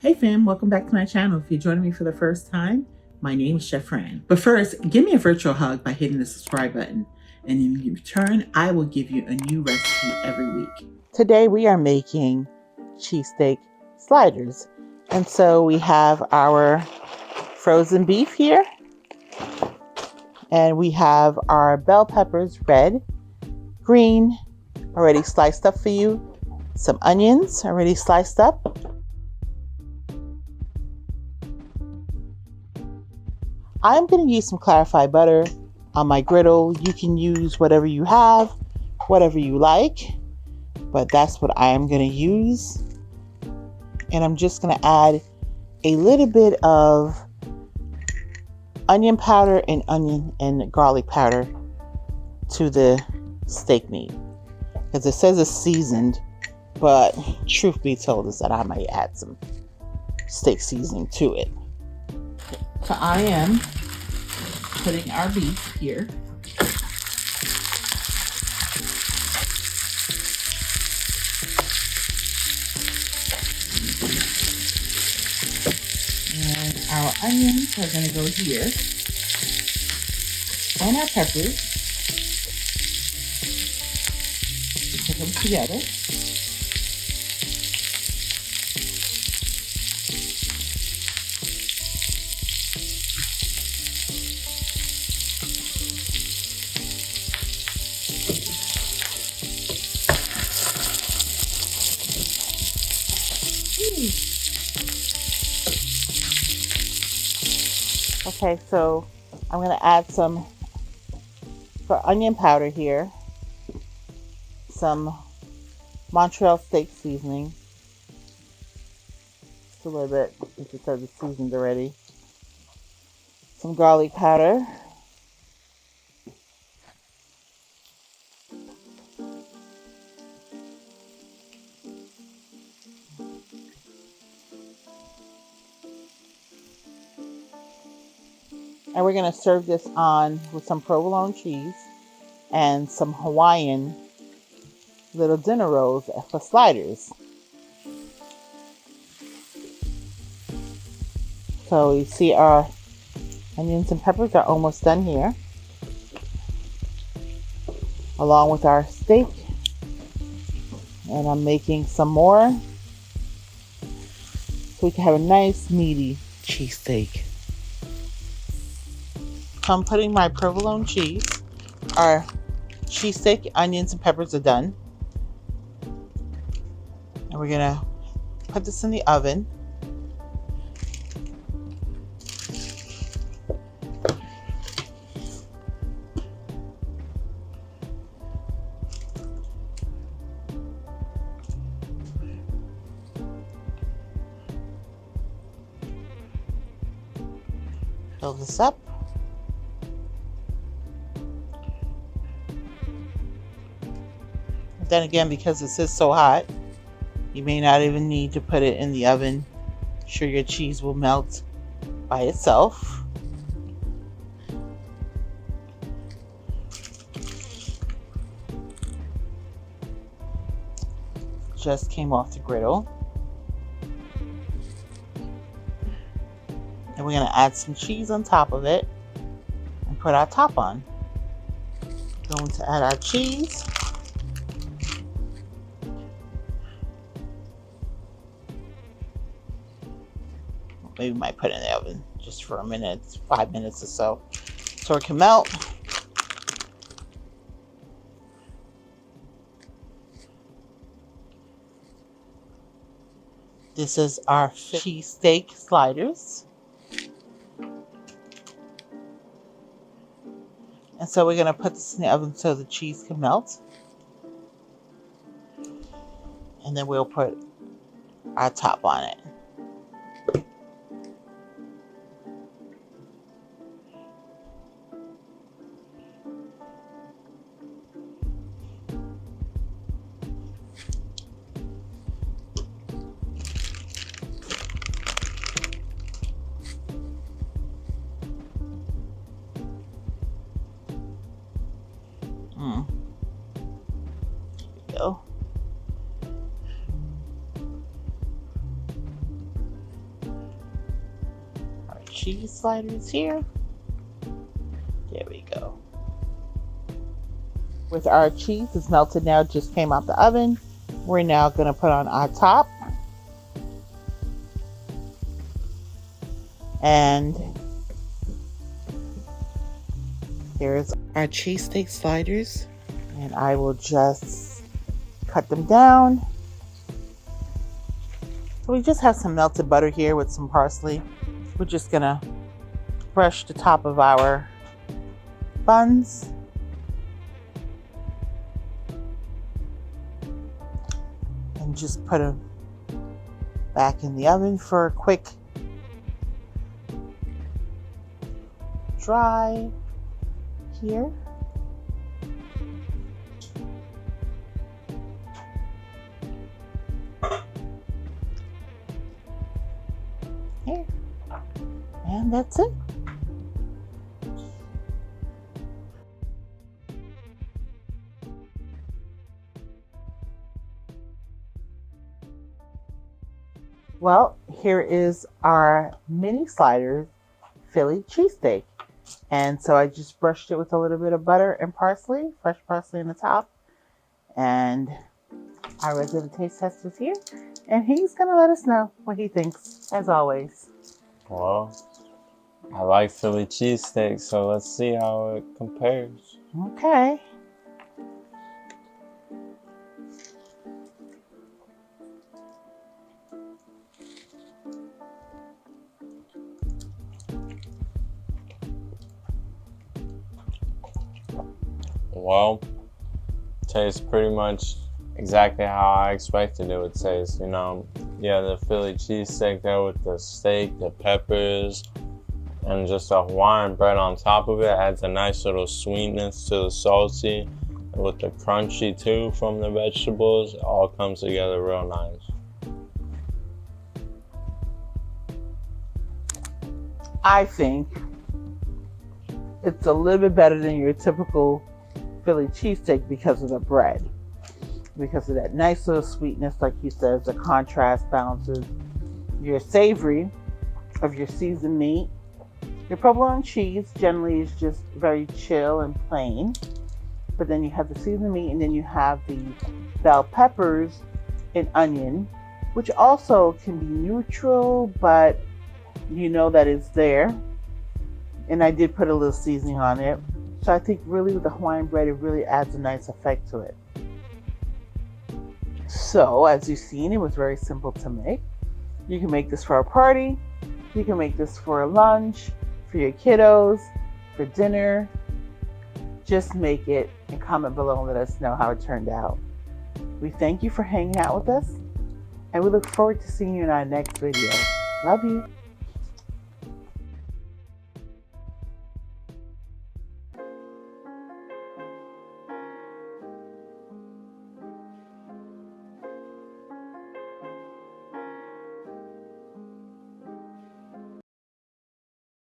Hey fam, welcome back to my channel. If you're joining me for the first time, my name is Chef Fran. But first, give me a virtual hug by hitting the subscribe button. And in return, I will give you a new recipe every week. Today we are making cheesesteak sliders. And so we have our frozen beef here. And we have our bell peppers, red, green, already sliced up for you. Some onions already sliced up. I'm going to use some clarified butter on my griddle. You can use whatever you have, whatever you like, but that's what I am going to use. And I'm just going to add a little bit of onion powder and onion and garlic powder to the steak meat. Because it says it's seasoned, but truth be told is that I might add some steak seasoning to it. So I am putting our beef here. And our onions are going to go here. And our peppers. Put them together. Okay, so I'm going to add some for onion powder here, some Montreal steak seasoning, just a little bit because it's seasoned already, some garlic powder, and we're going to serve this on with some provolone cheese and some Hawaiian little dinner rolls for sliders. So you see our onions and peppers are almost done here, along with our steak. And I'm making some more so we can have a nice meaty cheesesteak. I'm putting my provolone cheese. Our cheesesteak, onions, and peppers are done. And we're gonna put this in the oven. Fill this up. Then again, because this is so hot, you may not even need to put it in the oven. Sure, your cheese will melt by itself. Just came off the griddle. And we're going to add some cheese on top of it and put our top on. Going to add our cheese. Maybe we might put it in the oven just for a minute, 5 minutes or so it can melt. This is our cheesesteak sliders. And so we're going to put this in the oven so the cheese can melt. And then we'll put our top on it. Here we go. cheese sliders here. There we go. With our cheese, it's melted now, just came out the oven. We're now going to put on our top. And here's our cheesesteak sliders. And I will just cut them down. So we just have some melted butter here with some parsley. We're just going to brush the top of our buns. And just put them back in the oven for a quick dry here. Here. And that's it. Well, here is our mini sliders Philly cheesesteak. And so I just brushed it with a little bit of butter and parsley, fresh parsley in the top. And our resident taste tester is here. And he's going to let us know what he thinks, as always. Well, I like Philly cheesesteak, so let's see how it compares. Okay. Well, tastes pretty much exactly how I expected it would taste. You know, yeah, the Philly cheesesteak there with the steak, the peppers, and just a Hawaiian bread on top of it adds a nice little sweetness to the salty. And with the crunchy too from the vegetables, it all comes together real nice. I think it's a little bit better than your typical Philly cheesesteak because of the bread. Because of that nice little sweetness, like he says, the contrast balances your savory of your seasoned meat. Your provolone cheese generally is just very chill and plain. But then you have the seasoned meat, and then you have the bell peppers and onion, which also can be neutral, but you know that it's there. And I did put a little seasoning on it. So I think really with the Hawaiian bread, it really adds a nice effect to it. So as you've seen, it was very simple to make. You can make this for a party. You can make this for a lunch, for your kiddos, for dinner. Just make it and comment below and let us know how it turned out. We thank you for hanging out with us, and we look forward to seeing you in our next video. Love you.